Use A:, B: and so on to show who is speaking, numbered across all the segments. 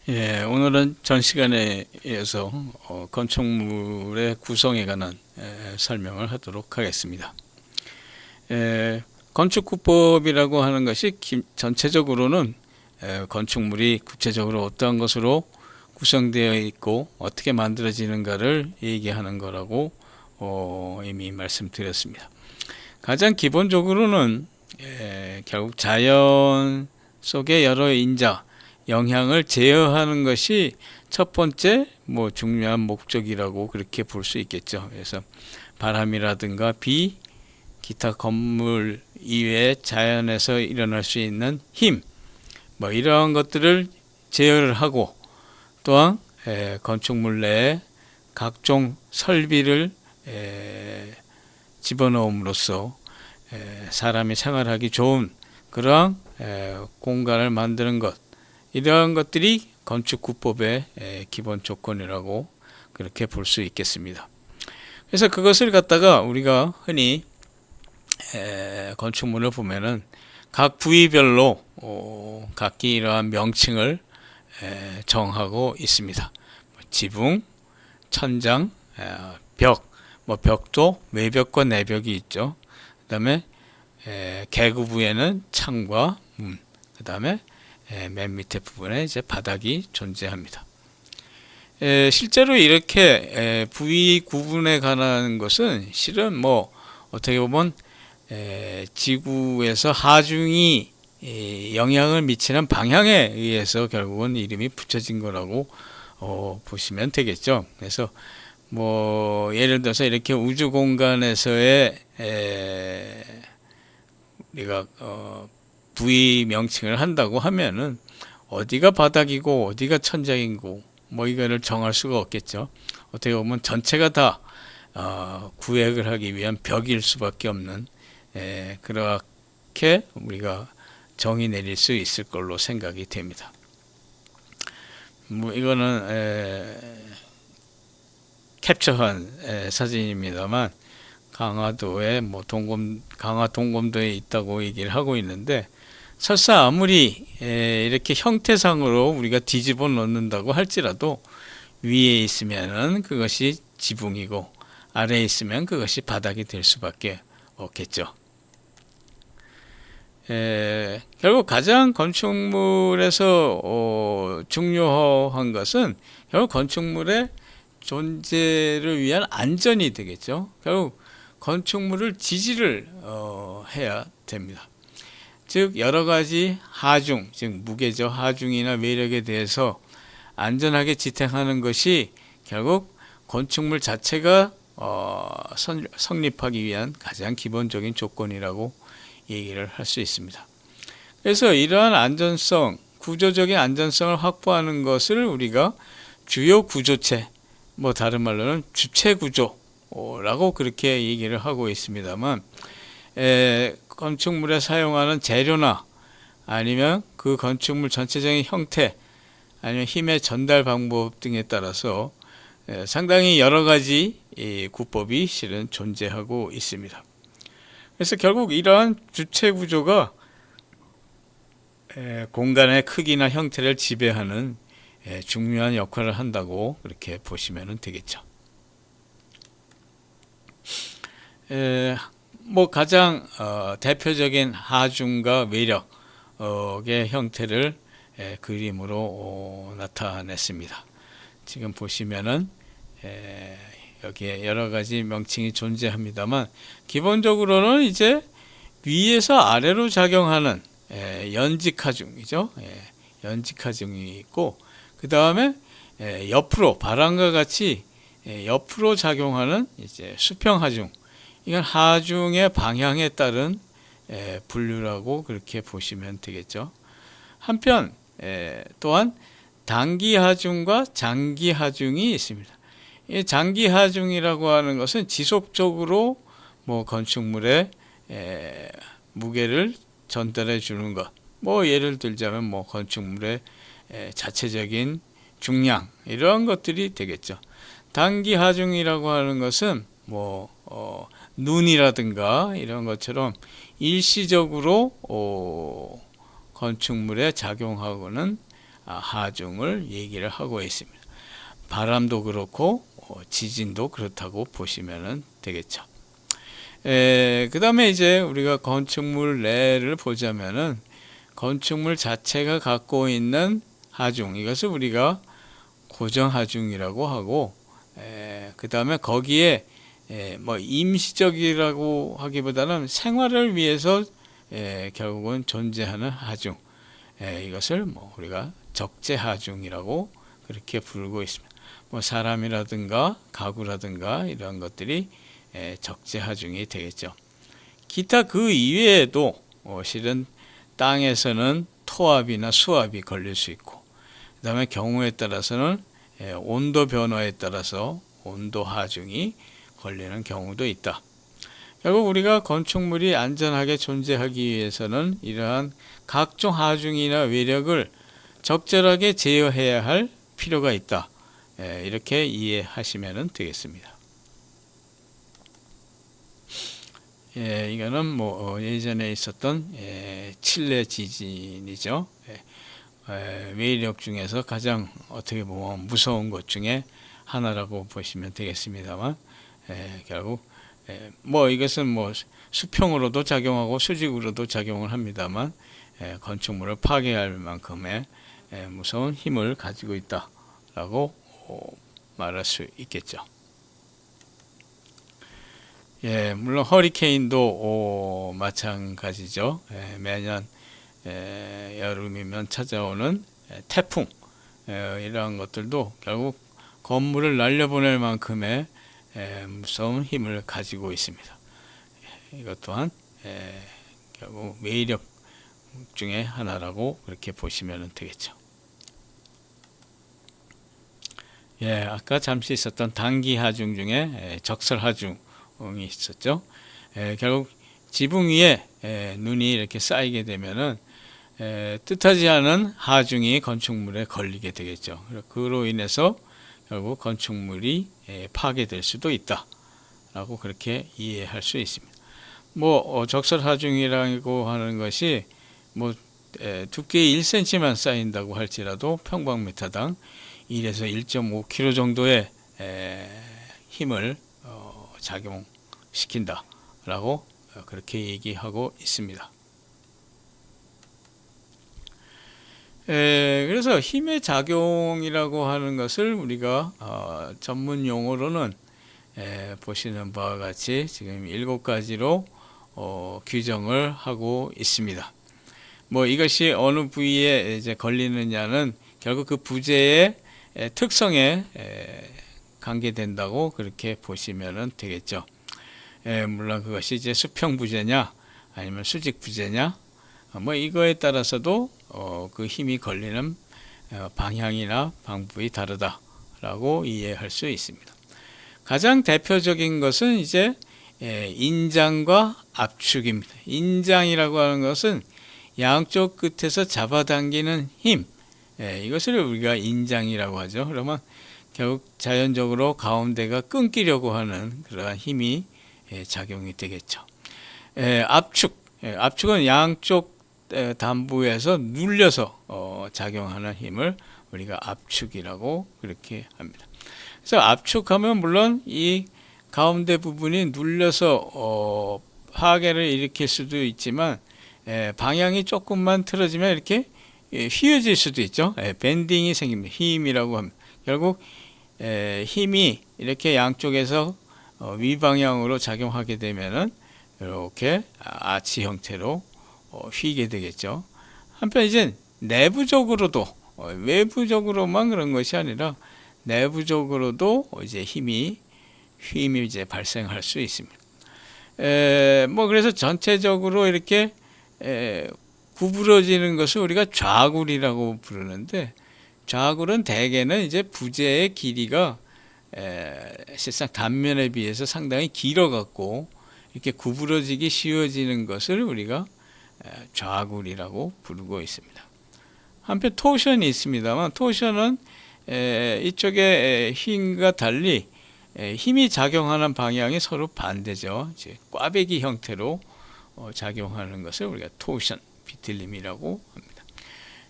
A: 오늘은 전 시간에 이어서 건축물의 구성에 관한 설명을 하도록 하겠습니다. 건축구법이라고 하는 것이 전체적으로는 건축물이 구체적으로 어떠한 것으로 구성되어 있고 어떻게 만들어지는가를 얘기하는 거라고 이미 말씀드렸습니다. 가장 기본적으로는 결국 자연 속의 여러 인자, 영향을 제어하는 것이 첫 번째 중요한 목적이라고 그렇게 볼 수 있겠죠. 그래서 바람이라든가 비, 기타 건물 이외에 자연에서 일어날 수 있는 힘, 이러한 것들을 제어를 하고, 또한 건축물 내에 각종 설비를 집어넣음으로써 사람이 생활하기 좋은 그러한 공간을 만드는 것, 이러한 것들이 건축구법의 기본 조건이라고 그렇게 볼 수 있겠습니다. 그래서 그것을 갖다가 우리가 흔히 건축물을 보면은 각 부위별로 각기 이러한 명칭을 정하고 있습니다. 지붕, 천장, 벽, 벽도 외벽과 내벽이 있죠. 그 다음에 개구부에는 창과 문, 그 다음에 맨 밑에 부분에 이제 바닥이 존재합니다. 실제로 이렇게 부위 구분에 관한 것은 실은 어떻게 보면 지구에서 하중이 영향을 미치는 방향에 의해서 결국은 이름이 붙여진 거라고 보시면 되겠죠. 그래서 예를 들어서 이렇게 우주 공간에서의 우리가 부위 명칭을 한다고 하면은 어디가 바닥이고 어디가 천장이고 이거를 정할 수가 없겠죠. 어떻게 보면 전체가 다 구획을 하기 위한 벽일 수밖에 없는 그렇게 우리가 정의 내릴 수 있을 걸로 생각이 됩니다. 이거는 캡처한 사진입니다만 강화도에 강화 동검도에 있다고 얘기를 하고 있는데, 설사 아무리 이렇게 형태상으로 우리가 뒤집어 놓는다고 할지라도 위에 있으면은 그것이 지붕이고 아래에 있으면 그것이 바닥이 될 수밖에 없겠죠. 결국 가장 건축물에서 중요한 것은 결국 건축물의 존재를 위한 안전이 되겠죠. 결국 건축물을 지지를 해야 됩니다. 즉 여러 가지 하중, 즉 무게죠. 하중이나 외력에 대해서 안전하게 지탱하는 것이 결국 건축물 자체가 성립하기 위한 가장 기본적인 조건이라고 얘기를 할 수 있습니다. 그래서 이러한 안전성, 구조적인 안전성을 확보하는 것을 우리가 주요 구조체, 다른 말로는 주체 구조라고 그렇게 얘기를 하고 있습니다만, 건축물에 사용하는 재료나 아니면 그 건축물 전체적인 형태, 아니면 힘의 전달 방법 등에 따라서 상당히 여러 가지 구법이 실은 존재하고 있습니다. 그래서 결국 이러한 주체 구조가 공간의 크기나 형태를 지배하는 중요한 역할을 한다고 그렇게 보시면 되겠죠. 가장 대표적인 하중과 외력의 형태를 그림으로 나타냈습니다. 지금 보시면은 여기에 여러 가지 명칭이 존재합니다만, 기본적으로는 이제 위에서 아래로 작용하는 연직하중이죠. 연직하중이 있고, 그 다음에 옆으로 바람과 같이 옆으로 작용하는 이제 수평하중. 이건 하중의 방향에 따른 분류라고 그렇게 보시면 되겠죠. 한편 또한 단기하중과 장기하중이 있습니다. 이 장기하중이라고 하는 것은 지속적으로 건축물에 무게를 전달해 주는 것. 예를 들자면 건축물의 자체적인 중량, 이러한 것들이 되겠죠. 단기하중이라고 하는 것은 눈이라든가 이런 것처럼 일시적으로 건축물에 작용하고는 하중을 얘기를 하고 있습니다. 바람도 그렇고 지진도 그렇다고 보시면 되겠죠. 그 다음에 이제 우리가 건축물 내를 보자면은 건축물 자체가 갖고 있는 하중, 이것을 우리가 고정하중이라고 하고, 그 다음에 거기에 뭐 임시적이라고 하기보다는 생활을 위해서 결국은 존재하는 하중, 이것을 뭐 우리가 적재하중이라고 그렇게 부르고 있습니다. 뭐 사람이라든가 가구라든가 이런 것들이 적재하중이 되겠죠. 기타 그 이외에도 실은 땅에서는 토압이나 수압이 걸릴 수 있고, 그 다음에 경우에 따라서는 온도 변화에 따라서 온도 하중이 걸리는 경우도 있다. 결국 우리가 건축물이 안전하게 존재하기 위해서는 이러한 각종 하중이나 외력을 적절하게 제어해야 할 필요가 있다. 이렇게 이해하시면 되겠습니다. 이거는 뭐 예전에 있었던 칠레 지진이죠. 외력 중에서 가장 어떻게 보면 무서운 것 중에 하나라고 보시면 되겠습니다만, 결국 뭐 이것은 뭐 수평으로도 작용하고 수직으로도 작용을 합니다만, 건축물을 파괴할 만큼의 무서운 힘을 가지고 있다라고 말할 수 있겠죠. 물론 허리케인도 마찬가지죠. 매년 여름이면 찾아오는 태풍, 이러한 것들도 결국 건물을 날려보낼 만큼의 무서운 힘을 가지고 있습니다. 이것 또한 결국 외력 중에 하나라고 그렇게 보시면 되겠죠. 아까 잠시 있었던 단기 하중 중에 적설 하중이 있었죠. 결국 지붕 위에 눈이 이렇게 쌓이게 되면은 뜻하지 않은 하중이 건축물에 걸리게 되겠죠. 그로 인해서 결국 건축물이 파괴될 수도 있다라고 그렇게 이해할 수 있습니다. 뭐 적설 하중이라고 하는 것이 뭐 두께 1cm만 쌓인다고 할지라도 평방미터당 1에서 1.5kg 정도의 힘을 작용시킨다라고 그렇게 얘기하고 있습니다. 그래서 힘의 작용이라고 하는 것을 우리가 전문 용어로는 보시는 바와 같이 지금 7가지로 규정을 하고 있습니다. 뭐 이것이 어느 부위에 이제 걸리느냐는 결국 그 부재의 특성에 관계된다고 그렇게 보시면 되겠죠. 물론 그것이 이제 수평 부재냐 아니면 수직 부재냐, 뭐 이거에 따라서도 그 힘이 걸리는 방향이나 방법이 다르다라고 이해할 수 있습니다. 가장 대표적인 것은 이제 인장과 압축입니다. 인장이라고 하는 것은 양쪽 끝에서 잡아당기는 힘, 이것을 우리가 인장이라고 하죠. 그러면 결국 자연적으로 가운데가 끊기려고 하는 그러한 힘이 작용이 되겠죠. 압축은 양쪽 담부에서 눌려서 작용하는 힘을 우리가 압축이라고 그렇게 합니다. 그래서 압축하면 물론 이 가운데 부분이 눌려서 파괴를 일으킬 수도 있지만 방향이 조금만 틀어지면 이렇게 휘어질 수도 있죠. 밴딩이 생깁니다. 힘이라고 합니다. 결국 힘이 이렇게 양쪽에서 위방향으로 작용하게 되면은 이렇게 아치 형태로 휘게 되겠죠. 한편 이제 내부적으로도 외부적으로만 그런 것이 아니라 내부적으로도 이제 힘이 이제 발생할 수 있습니다. 뭐 그래서 전체적으로 이렇게 구부러지는 것을 우리가 좌굴이라고 부르는데, 좌굴은 대개는 이제 부재의 길이가 실상 단면에 비해서 상당히 길어 갖고 이렇게 구부러지기 쉬워지는 것을 우리가 좌굴이라고 부르고 있습니다. 한편 토션이 있습니다만, 토션은 이쪽의 힘과 달리 힘이 작용하는 방향이 서로 반대죠. 이제 꽈배기 형태로 작용하는 것을 우리가 토션, 비틀림이라고 합니다.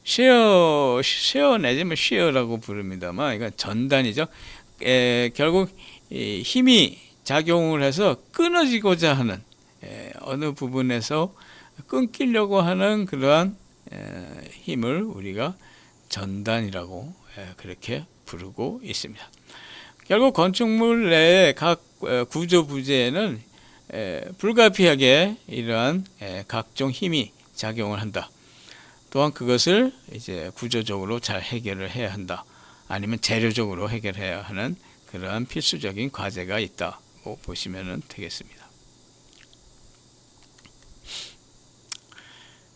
A: 쉐어 내지면 쉐어라고 부릅니다만 이건 전단이죠. 결국 힘이 작용을 해서 끊어지고자 하는 어느 부분에서 끊기려고 하는 그러한 힘을 우리가 전단이라고 그렇게 부르고 있습니다. 결국 건축물 내의 각 구조 부재에는 불가피하게 이러한 각종 힘이 작용을 한다. 또한 그것을 이제 구조적으로 잘 해결을 해야 한다. 아니면 재료적으로 해결해야 하는 그러한 필수적인 과제가 있다고 보시면 되겠습니다.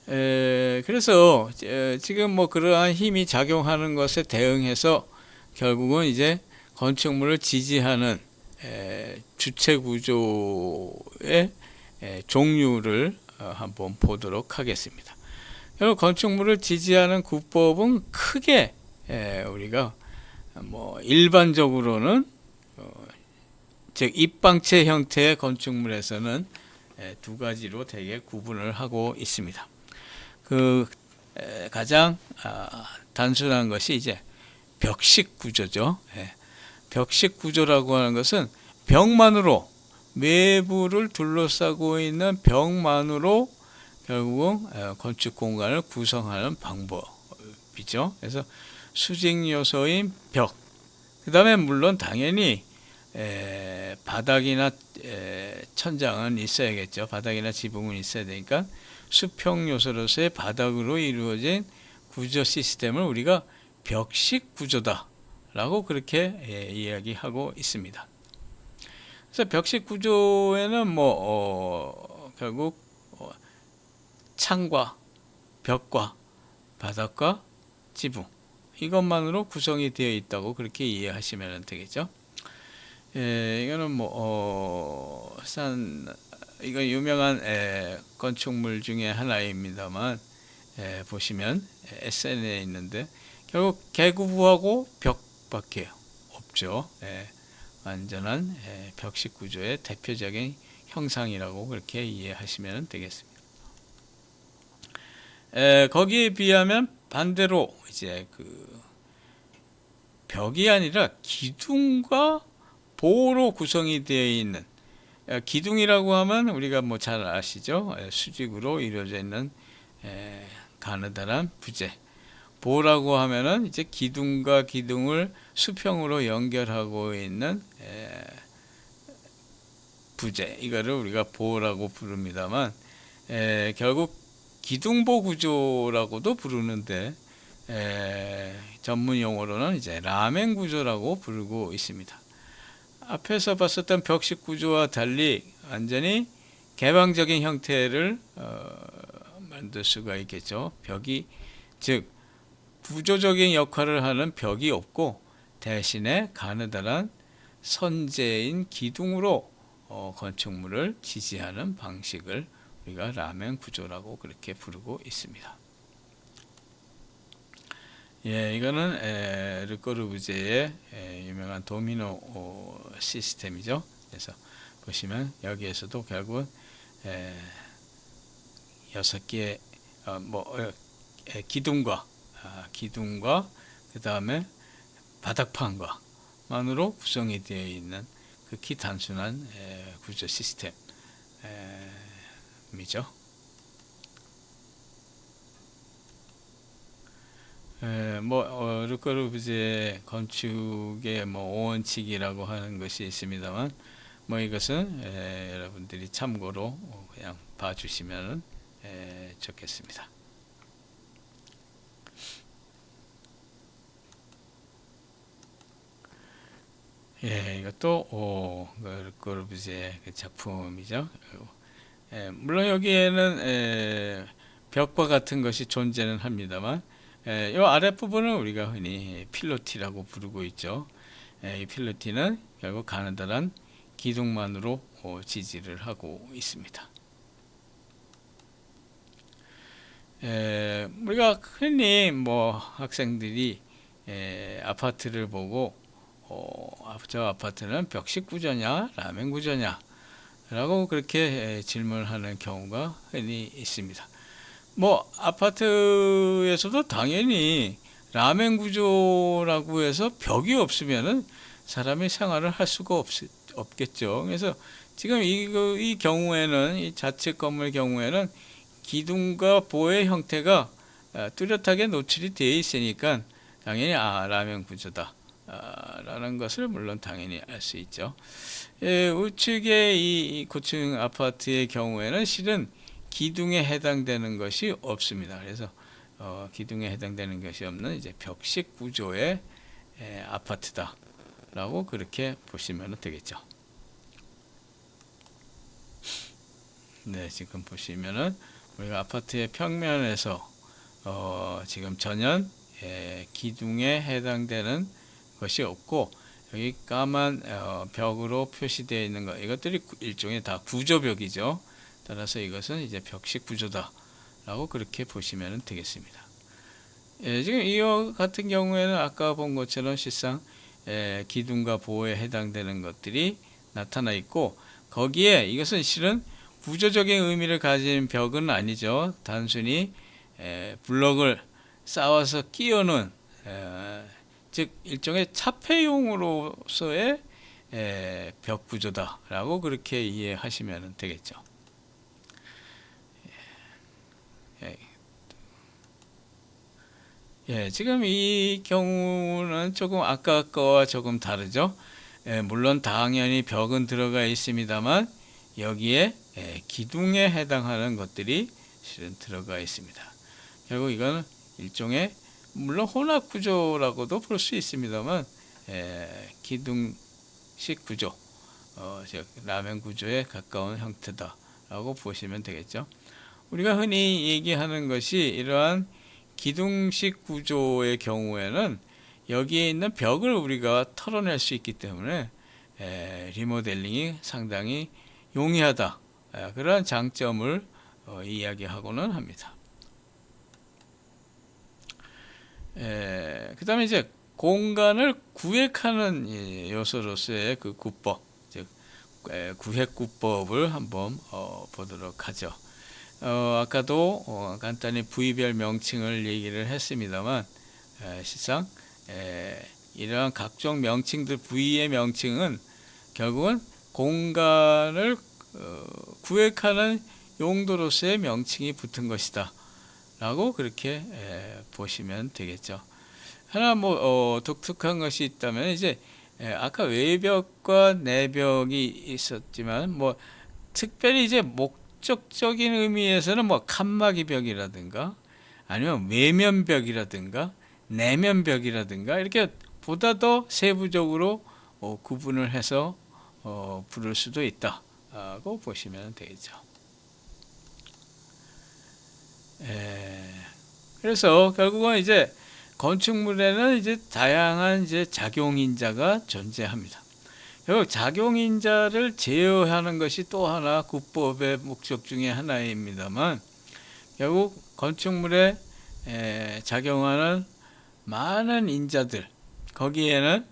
A: 그래서 지금 뭐 그러한 힘이 작용하는 것에 대응해서 결국은 이제 건축물을 지지하는 주체 구조의 종류를 한번 보도록 하겠습니다. 결국 건축물을 지지하는 구법은 크게 우리가 뭐 일반적으로는 즉 입방체 형태의 건축물에서는 두 가지로 대개 구분을 하고 있습니다. 그 가장 단순한 것이 이제 벽식 구조죠. 벽식 구조라고 하는 것은 벽만으로, 외부를 둘러싸고 있는 벽만으로 결국은 건축 공간을 구성하는 방법이죠. 그래서 수직 요소인 벽, 그 다음에 물론 당연히 바닥이나 천장은 있어야겠죠. 바닥이나 지붕은 있어야 되니까 수평 요소로서의 바닥으로 이루어진 구조 시스템을 우리가 벽식 구조다 라고 그렇게 이야기하고 있습니다. 그래서 벽식 구조에는 뭐 결국 창과 벽과 바닥과 지붕 이것만으로 구성이 되어 있다고 그렇게 이해하시면 되겠죠. 이거는 뭐 이거 유명한 건축물 중에 하나입니다만 보시면 SN에 있는데 결국 개구부하고 벽밖에 없죠. 완전한 벽식 구조의 대표적인 형상이라고 그렇게 이해하시면 되겠습니다. 거기에 비하면 반대로 이제 그 벽이 아니라 기둥과 보로 구성이 되어 있는 기둥이라고 하면 우리가 뭐 잘 아시죠? 수직으로 이루어져 있는 가느다란 부재. 보라고 하면은 이제 기둥과 기둥을 수평으로 연결하고 있는 부재. 이거를 우리가 보라고 부릅니다만 결국 기둥보 구조라고도 부르는데 전문 용어로는 이제 라멘 구조라고 부르고 있습니다. 앞에서 봤었던 벽식 구조와 달리 완전히 개방적인 형태를 만들 수가 있겠죠. 벽이 즉 구조적인 역할을 하는 벽이 없고 대신에 가느다란 선재인 기둥으로 건축물을 지지하는 방식을 우리가 라멘 구조라고 그렇게 부르고 있습니다. 이거는 르꼬르부제의 유명한 도미노 시스템이죠. 그래서 보시면 여기에서도 결국은 6개의 기둥과 그 다음에 바닥판과만으로 구성이 되어 있는 극히 단순한 구조 시스템이죠. 르꼬르부제 건축의 원칙이라고 하는 것이 있습니다만, 이것은 여러분들이 참고로 그냥 봐주시면 좋겠습니다. 이것도 르꼬르부제 작품이죠. 물론 여기에는 벽과 같은 것이 존재는 합니다만, 이 아랫부분은 우리가 흔히 필로티라고 부르고 있죠. 이 필로티는 결국 가느다란 기둥만으로 지지를 하고 있습니다. 우리가 흔히 학생들이 아파트를 보고 저 아파트는 벽식 구조냐 라멘 구조냐 라고 그렇게 질문하는 경우가 흔히 있습니다. 뭐 아파트에서도 당연히 라멘 구조라고 해서 벽이 없으면은 사람이 생활을 할 수가 없겠죠. 그래서 지금 이 경우에는, 이 자책 건물 경우에는 기둥과 보의 형태가 뚜렷하게 노출이 되어 있으니까 당연히 라멘 구조다 라는 것을 물론 당연히 알 수 있죠. 우측의 이 고층 아파트의 경우에는 실은 기둥에 해당되는 것이 없습니다. 그래서 기둥에 해당되는 것이 없는 이제 벽식 구조의 아파트다 라고 그렇게 보시면 되겠죠. 네, 지금 보시면은 우리가 아파트의 평면에서 지금 전혀 기둥에 해당되는 것이 없고, 여기 까만 벽으로 표시되어 있는 것, 이것들이 일종의 다 구조벽이죠. 따라서 이것은 이제 벽식 구조다 라고 그렇게 보시면 되겠습니다. 지금 이와 같은 경우에는 아까 본 것처럼 실상 기둥과 보호에 해당되는 것들이 나타나 있고, 거기에 이것은 실은 구조적인 의미를 가진 벽은 아니죠. 단순히 블럭을 쌓아서 끼워놓은 즉 일종의 차폐용으로서의 벽 구조다라고 그렇게 이해하시면 되겠죠. 지금 이 경우는 조금 아까 거와 조금 다르죠. 물론 당연히 벽은 들어가 있습니다만 여기에 기둥에 해당하는 것들이 실은 들어가 있습니다. 결국 이건 일종의 물론 혼합 구조라고도 볼 수 있습니다만 기둥식 구조, 즉 라멘 구조에 가까운 형태다라고 보시면 되겠죠. 우리가 흔히 얘기하는 것이 이러한 기둥식 구조의 경우에는 여기에 있는 벽을 우리가 털어낼 수 있기 때문에 리모델링이 상당히 용이하다, 그러한 장점을 이야기하고는 합니다. 그 다음에 이제 공간을 구획하는 요소로서의 그 구법, 즉 구획구법을 한번 보도록 하죠. 아까도 간단히 부위별 명칭을 얘기를 했습니다만 실상 이러한 각종 명칭들, 부위의 명칭은 결국은 공간을 구획하는 용도로서의 명칭이 붙은 것이다 라고 그렇게 보시면 되겠죠. 하나 독특한 것이 있다면 이제 아까 외벽과 내벽이 있었지만 특별히 이제 목적적인 의미에서는 칸막이 벽이라든가 아니면 외면벽이라든가 내면벽이라든가 이렇게 보다 더 세부적으로 구분을 해서 부를 수도 있다고 보시면 되겠죠. 그래서 결국은 이제 건축물에는 이제 다양한 이제 작용인자가 존재합니다. 결국 작용인자를 제어하는 것이 또 하나 구법의 목적 중에 하나입니다만, 결국 건축물에 작용하는 많은 인자들, 거기에는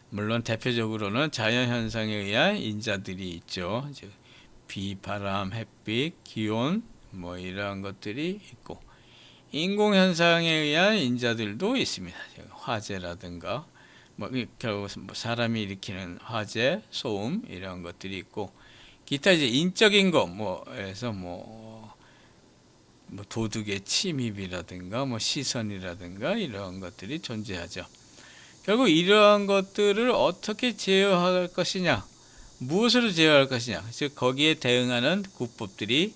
A: 물론 대표적으로는 자연현상에 의한 인자들이 있죠. 즉 비, 바람, 햇빛, 기온 이러한 것들이 있고, 인공현상에 의한 인자들도 있습니다. 화재라든가 결국 사람이 일으키는 화재, 소음 이런 것들이 있고, 기타 이제 인적인 것에서 도둑의 침입이라든가 시선이라든가 이러한 것들이 존재하죠. 결국 이러한 것들을 어떻게 제어할 것이냐, 무엇으로 제어할 것이냐, 즉 거기에 대응하는 구법들이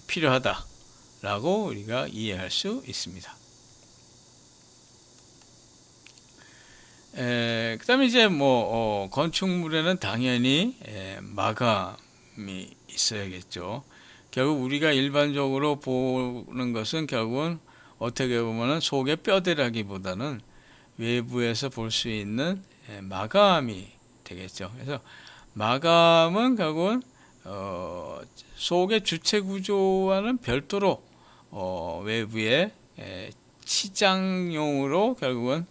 A: 필요하다라고 우리가 이해할 수 있습니다. 그 다음에 이제 건축물에는 당연히 마감이 있어야겠죠. 결국 우리가 일반적으로 보는 것은 결국은 어떻게 보면 속의 뼈대라기보다는 외부에서 볼 수 있는 마감이 되겠죠. 그래서 마감은 결국은 속의 주체 구조와는 별도로 외부의 치장용으로 결국은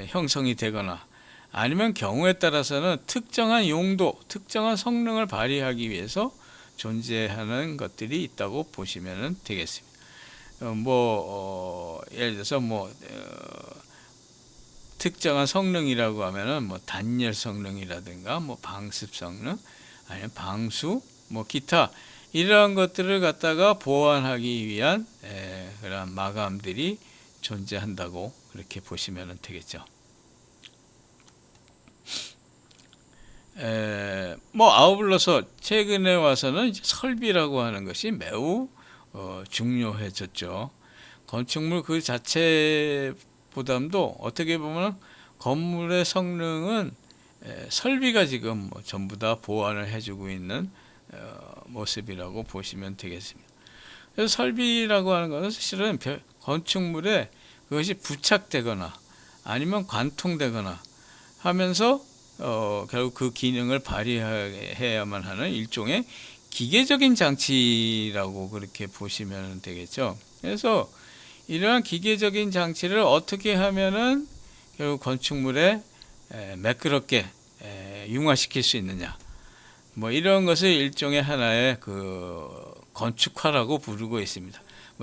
A: 형성이 되거나, 아니면 경우에 따라서는 특정한 용도, 특정한 성능을 발휘하기 위해서 존재하는 것들이 있다고 보시면 되겠습니다. 예를 들어서 특정한 성능이라고 하면은 단열 성능이라든가 방습 성능, 아니면 방수, 기타 이러한 것들을 갖다가 보완하기 위한 그런 마감들이 존재한다고 그렇게 보시면 되겠죠. 아울러서 최근에 와서는 이제 설비라고 하는 것이 매우 중요해졌죠. 건축물 그 자체보다도 어떻게 보면 건물의 성능은 설비가 지금 전부 다 보완을 해주고 있는 모습이라고 보시면 되겠습니다. 그래서 설비라고 하는 것은 사실은 건축물에 그것이 부착되거나 아니면 관통되거나 하면서 결국 그 기능을 발휘해야만 하는 일종의 기계적인 장치라고 그렇게 보시면 되겠죠. 그래서 이러한 기계적인 장치를 어떻게 하면은 결국 건축물에 매끄럽게 융화시킬 수 있느냐, 이런 것을 일종의 하나의 그 건축화라고 부르고 있습니다.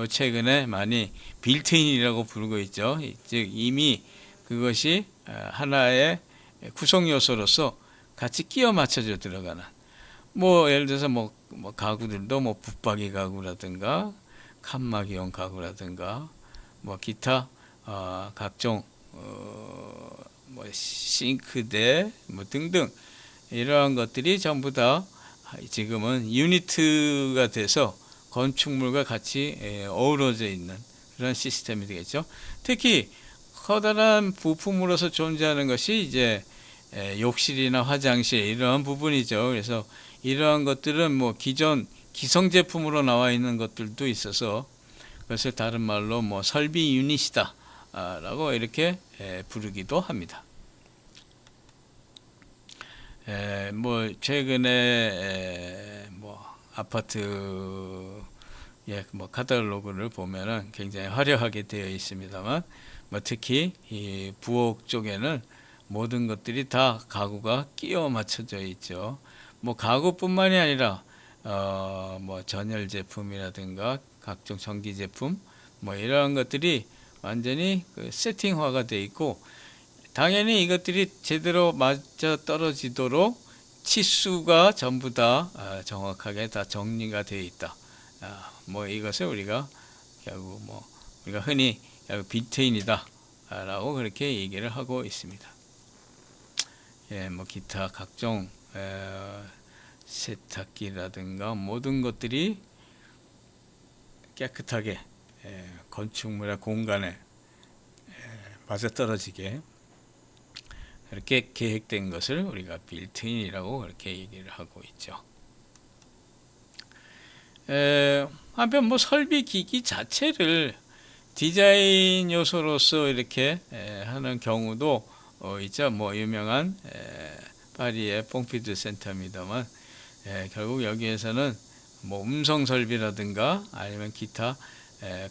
A: 최근에 많이 빌트인이라고 부르고 있죠. 즉 이미 그것이 하나의 구성 요소로서 같이 끼워 맞춰져 들어가는, 예를 들어서 가구들도 붙박이 가구라든가 칸막이용 가구라든가 기타 각종 싱크대 등등 이러한 것들이 전부 다 지금은 유니트가 돼서 건축물과 같이 어우러져 있는 그런 시스템이 되겠죠. 특히 커다란 부품으로서 존재하는 것이 이제 욕실이나 화장실 이러한 부분이죠. 그래서 이러한 것들은 기존 기성 제품으로 나와 있는 것들도 있어서 그것을 다른 말로 설비 유닛이다 라고 이렇게 부르기도 합니다. 최근에 아파트 카탈로그를 보면은 굉장히 화려하게 되어 있습니다만, 특히 이 부엌 쪽에는 모든 것들이 다 가구가 끼워 맞춰져 있죠. 가구뿐만이 아니라 전열 제품이라든가 각종 전기 제품 이러한 것들이 완전히 세팅화가 되어 있고, 당연히 이것들이 제대로 맞아 떨어지도록 치수가 전부 다 정확하게 다 정리가 되어 있다. 이것을 우리가 결국 우리가 흔히 빌트인이다 라고 그렇게 얘기를 하고 있습니다. 기타 각종 세탁기라든가 모든 것들이 깨끗하게 건축물의 공간에 맞아떨어지게 이렇게 계획된 것을 우리가 빌트인이라고 그렇게 얘기를 하고 있죠. 한편 설비 기기 자체를 디자인 요소로서 이렇게 하는 경우도 있죠. 유명한 파리의 퐁피두 센터입니다만, 결국 여기에서는 음성 설비라든가 아니면 기타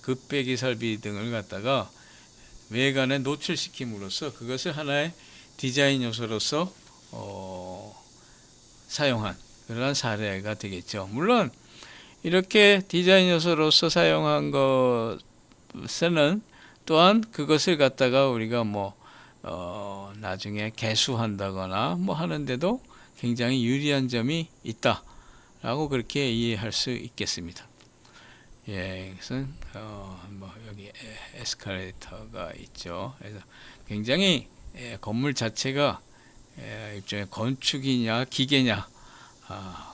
A: 급배기 설비 등을 갖다가 외관에 노출시킴으로써 그것을 하나의 디자인 요소로서 사용한 그런 사례가 되겠죠. 물론 이렇게 디자인 요소로서 사용한 것에는 또한 그것을 갖다가 우리가 나중에 개수한다거나 하는데도 굉장히 유리한 점이 있다라고 그렇게 이해할 수 있겠습니다. 이것은 여기 에스컬레이터가 있죠. 그래서 굉장히 건물 자체가 일종의 건축이냐 기계냐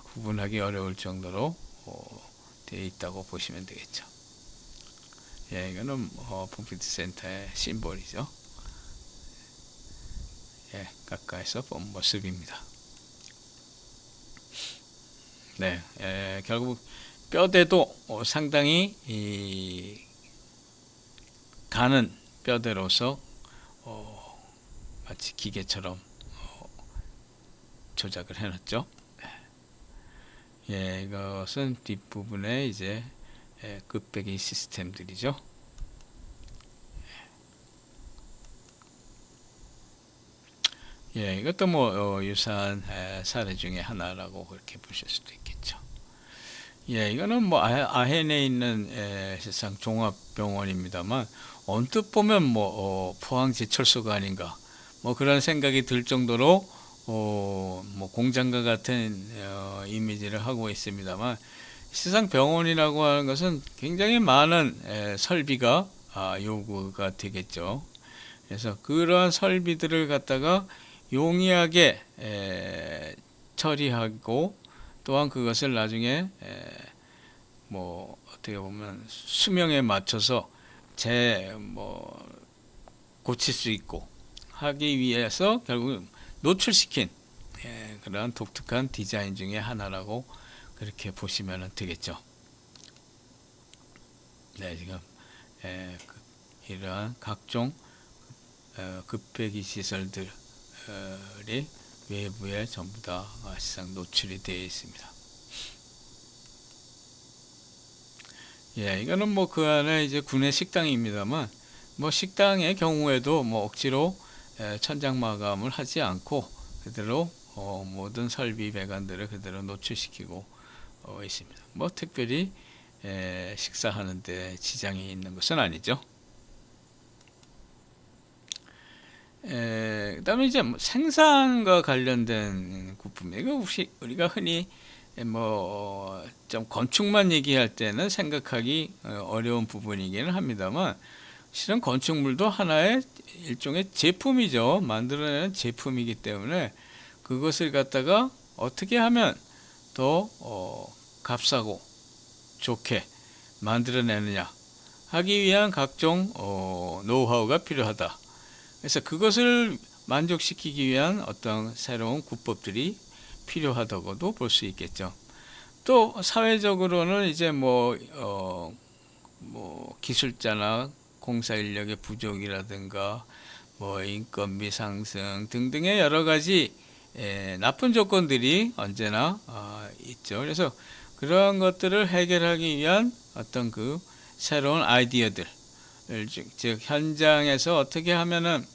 A: 구분하기 어려울 정도로 되어 있다고 보시면 되겠죠. 이거는 퐁피두 센터의 심볼이죠. 가까이서 본 모습입니다. 결국 뼈대도 상당히 가는 뼈대로서 마치 기계처럼 조작을 해놨죠. 이것은 뒷부분에 이제 급배기 시스템들이죠. 이것도 유사한 사례 중에 하나라고 그렇게 보실 수도 있겠죠. 예, 이거는 뭐 아헨에 있는 사실상 종합병원입니다만 언뜻 보면 뭐 포항제철소가 아닌가 뭐 그런 생각이 들 정도로 뭐 공장과 같은 이미지를 하고 있습니다만 시상 병원이라고 하는 것은 굉장히 많은 설비가 요구가 되겠죠. 그래서 그러한 설비들을 갖다가 용이하게 처리하고 또한 그것을 나중에 뭐 어떻게 보면 수명에 맞춰서 뭐 고칠 수 있고 하기 위해서 결국 노출시킨 그러한 독특한 디자인 중에 하나라고 그렇게 보시면 되겠죠. 네, 지금 이러한 각종 급배기 시설들이 외부에 전부 다 사실상 노출이 되어 있습니다. 예, 이거는 뭐 그 안에 이제 구내 식당입니다만 뭐 식당의 경우에도 뭐 억지로 천장 마감을 하지 않고 그대로 모든 설비 배관들을 그대로 노출시키고 있습니다. 뭐 특별히 식사하는데 지장이 있는 것은 아니죠. 그다음에 이제 뭐 생산과 관련된 부품, 이거 혹시 우리가 흔히 뭐 좀 건축만 얘기할 때는 생각하기 어려운 부분이기는 합니다만 실은 건축물도 하나의 일종의 제품이죠. 만들어내는 제품이기 때문에 그것을 갖다가 어떻게 하면 더 값싸고 좋게 만들어내느냐 하기 위한 각종 노하우가 필요하다. 그래서 그것을 만족시키기 위한 어떤 새로운 구법들이 필요하다고도 볼 수 있겠죠. 또 사회적으로는 이제 뭐 기술자나 공사 인력의 부족이라든가 뭐 인건비 상승 등등의 여러 가지 나쁜 조건들이 언제나 있죠. 그래서 그러한 것들을 해결하기 위한 어떤 그 새로운 아이디어들, 즉 현장에서 어떻게 하면은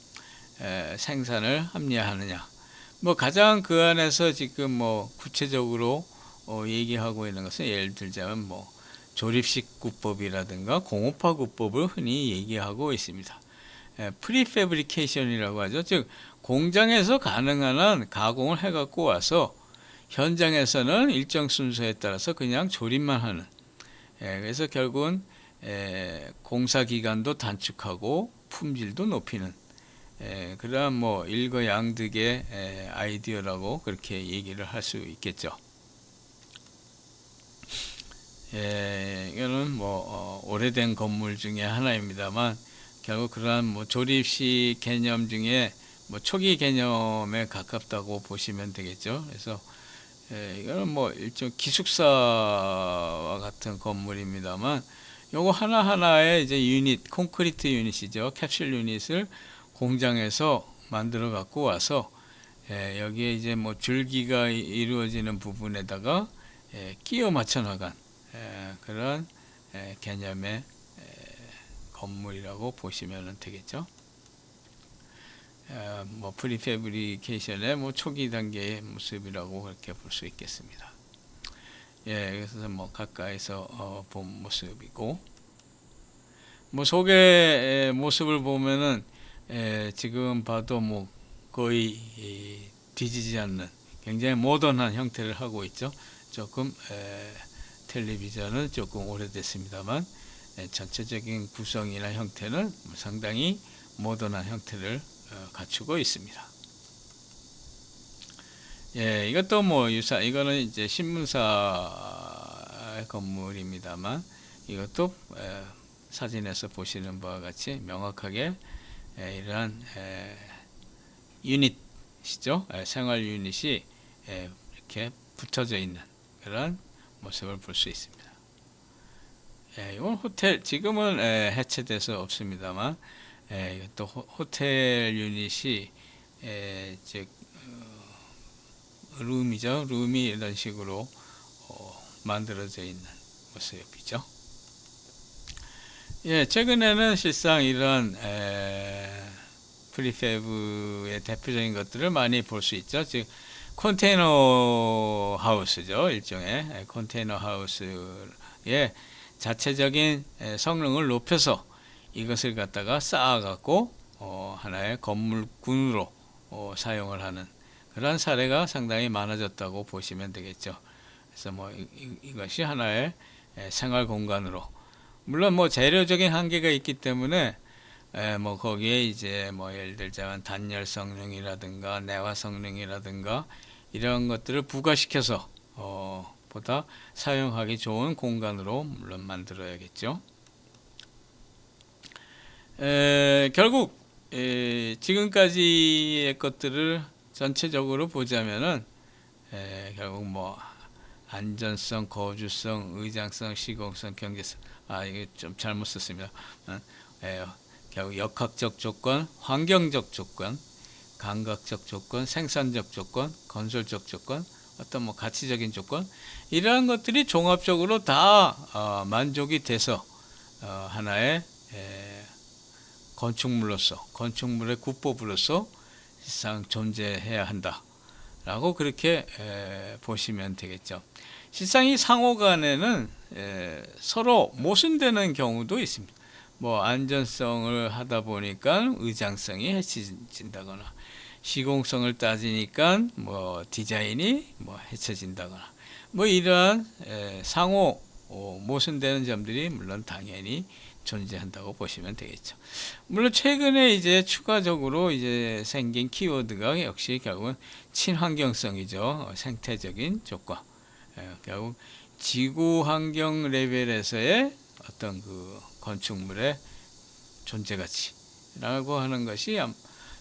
A: 생산을 합리화하느냐. 뭐 가장 그 안에서 지금 뭐 구체적으로 얘기하고 있는 것은 예를 들자면 뭐 조립식 구법이라든가 공업화 구법을 흔히 얘기하고 있습니다. 프리패브리케이션이라고 하죠. 즉 공장에서 가능한 한 가공을 해갖고 와서 현장에서는 일정 순서에 따라서 그냥 조립만 하는. 그래서 결국은 공사 기간도 단축하고 품질도 높이는 그러한 뭐 일거양득의 아이디어라고 그렇게 얘기를 할 수 있겠죠. 이거는 뭐 오래된 건물 중에 하나입니다만 결국 그러한 뭐 조립식 개념 중에 뭐 초기 개념에 가깝다고 보시면 되겠죠. 그래서 이거는 뭐 일종 기숙사와 같은 건물입니다만 요거 하나하나의 이제 유닛, 콘크리트 유닛이죠. 캡슐 유닛을 공장에서 만들어 갖고 와서 여기에 이제 뭐 줄기가 이루어지는 부분에다가 끼워 맞춰 나간 그런 개념의 건물이라고 보시면 되겠죠. 뭐 프리패브리케이션의 뭐 초기 단계의 모습이라고 그렇게 볼 수 있겠습니다. 그래서 뭐 가까이서 본 모습이고, 뭐 속의 모습을 보면은 지금 봐도 뭐 거의 뒤지지 않는 굉장히 모던한 형태를 하고 있죠. 조금 텔레비전은 조금 오래됐습니다만 전체적인 구성이나 형태는 상당히 모던한 형태를 갖추고 있습니다. 이것도 뭐 이거는 이제 신문사 건물입니다만 이것도 사진에서 보시는 바와 같이 명확하게 이러한 유닛이죠. 생활 유닛이 이렇게 붙여져 있는 그런 모습을 볼 수 있습니다. 이건 호텔, 지금은 해체돼서 없습니다만 이것도 호텔 유닛이 즉 룸이죠. 룸이 이런 식으로 만들어져 있는 모습이죠. 최근에는 실상 이런 프리패브의 대표적인 것들을 많이 볼 수 있죠. 즉 컨테이너 하우스죠. 일종의 컨테이너 하우스의 자체적인 성능을 높여서 이것을 갖다가 쌓아갖고 하나의 건물군으로 사용을 하는 그런 사례가 상당히 많아졌다고 보시면 되겠죠. 그래서 뭐 이것이 하나의 생활 공간으로, 물론 뭐 재료적인 한계가 있기 때문에 뭐 거기에 이제 뭐 예를 들자면 단열 성능이라든가 내화 성능이라든가 이런 것들을 부과시켜서 보다 사용하기 좋은 공간으로 물론 만들어야겠죠. 결국 지금까지의 것들을 전체적으로 보자면은 결국 뭐 안전성, 거주성, 의장성, 시공성, 경제성, 이게 좀 잘못 썼습니다. 결국 역학적 조건, 환경적 조건, 감각적 조건, 생산적 조건, 건설적 조건, 어떤 뭐 가치적인 조건, 이러한 것들이 종합적으로 다 만족이 돼서 하나의 건축물로서, 건축물의 구법으로서 실상 존재해야 한다라고 그렇게 보시면 되겠죠. 실상 이 상호 간에는 서로 모순되는 경우도 있습니다. 뭐 안전성을 하다 보니까 의장성이 해쳐진다거나, 시공성을 따지니까 뭐 디자인이 뭐 해쳐진다거나, 뭐 이러한 상호 모순되는 점들이 물론 당연히 존재한다고 보시면 되겠죠. 물론 최근에 이제 추가적으로 이제 생긴 키워드가 역시 결국은 친환경성이죠. 생태적인 조건. 결국 지구 환경 레벨에서의 어떤 그 건축물의 존재 가치라고 하는 것이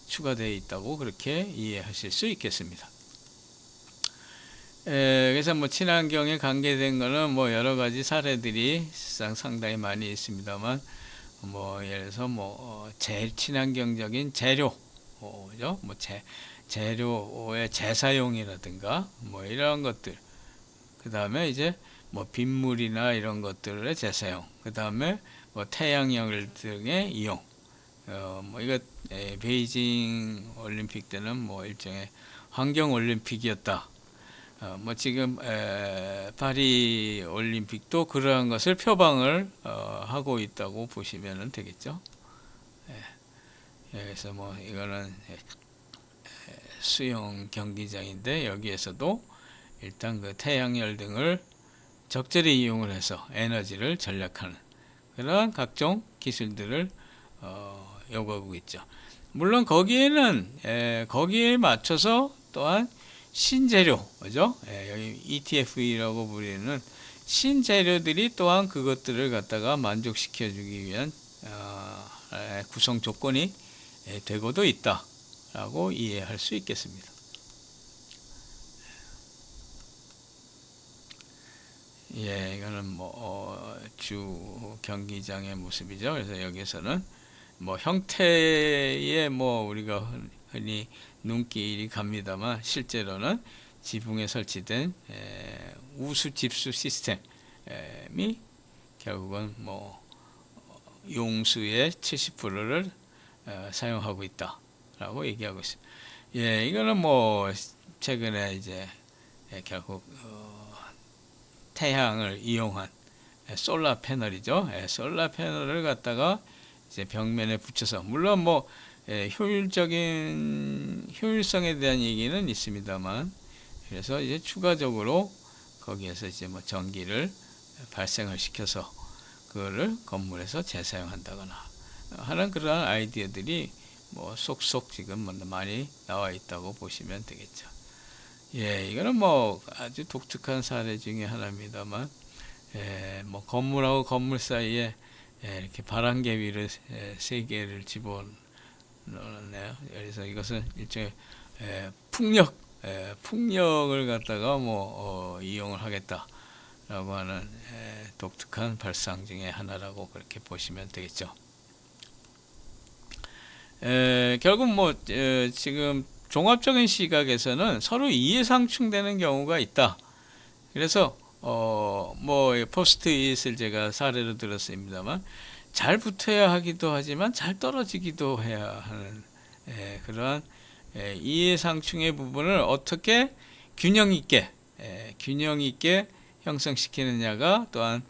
A: 추가되어 있다고 그렇게 이해하실 수 있겠습니다. 그래서 뭐 친환경에 관계된 거는 뭐 여러 가지 사례들이 상당히 많이 있습니다만, 뭐 예를 들어서 뭐 제일 친환경적인 재료죠. 뭐 재료의 재사용이라든가 뭐 이런 것들. 그 다음에 이제 뭐 빗물이나 이런 것들의 재사용. 그 다음에 뭐 태양열 등의 이용. 뭐 이거 베이징 올림픽 때는 뭐 일종의 환경 올림픽이었다. 뭐 지금 파리 올림픽도 그러한 것을 표방을 하고 있다고 보시면 되겠죠. 그래서 뭐 이거는 수영 경기장인데 여기에서도 일단 그 태양열 등을 적절히 이용을 해서 에너지를 절약하는 그런 각종 기술들을 요구하고 있죠. 물론 거기에는 거기에 맞춰서 또한 신재료, 그죠? 여기 ETF라고 부르는 신재료들이 또한 그것들을 갖다가 만족시켜주기 위한 구성 조건이 되고도 있다라고 이해할 수 있겠습니다. 이거는 뭐 주 경기장의 모습이죠. 그래서 여기서는 뭐 형태에 뭐 우리가 흔히 눈길이 갑니다만 실제로는 지붕에 설치된 우수 집수 시스템이 결국은 뭐 용수의 70%를 사용하고 있다라고 얘기하고 있습니다. 이거는 뭐 최근에 이제 결국 태양을 이용한 솔라 패널이죠. 솔라 패널을 갖다가 이제 벽면에 붙여서, 물론 뭐 효율성에 대한 얘기는 있습니다만, 그래서 이제 추가적으로 거기에서 이제 뭐 전기를 발생을 시켜서 그거를 건물에서 재사용한다거나 하는 그러한 아이디어들이 뭐 속속 지금 많이 나와 있다고 보시면 되겠죠. 이거는 뭐 아주 독특한 사례 중에 하나입니다만, 뭐 건물하고 건물 사이에 이렇게 바람개비를 3개를 집어넣었네요. 그래서 이것은 일종의 풍력을 갖다가 뭐 이용을 하겠다라고 하는 독특한 발상 중에 하나라고 그렇게 보시면 되겠죠. 결국 뭐 지금 종합적인 시각에서는 서로 이해상충되는 경우가 있다. 그래서 뭐 포스트잇을 제가 사례로 들었습니다만, 잘 붙어야 하기도 하지만 잘 떨어지기도 해야 하는 그러한 이해상충의 부분을 어떻게 균형 있게 형성시키느냐가 또한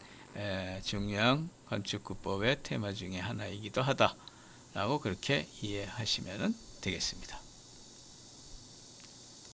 A: 중요한 건축구법의 테마 중에 하나이기도 하다라고 그렇게 이해하시면 되겠습니다.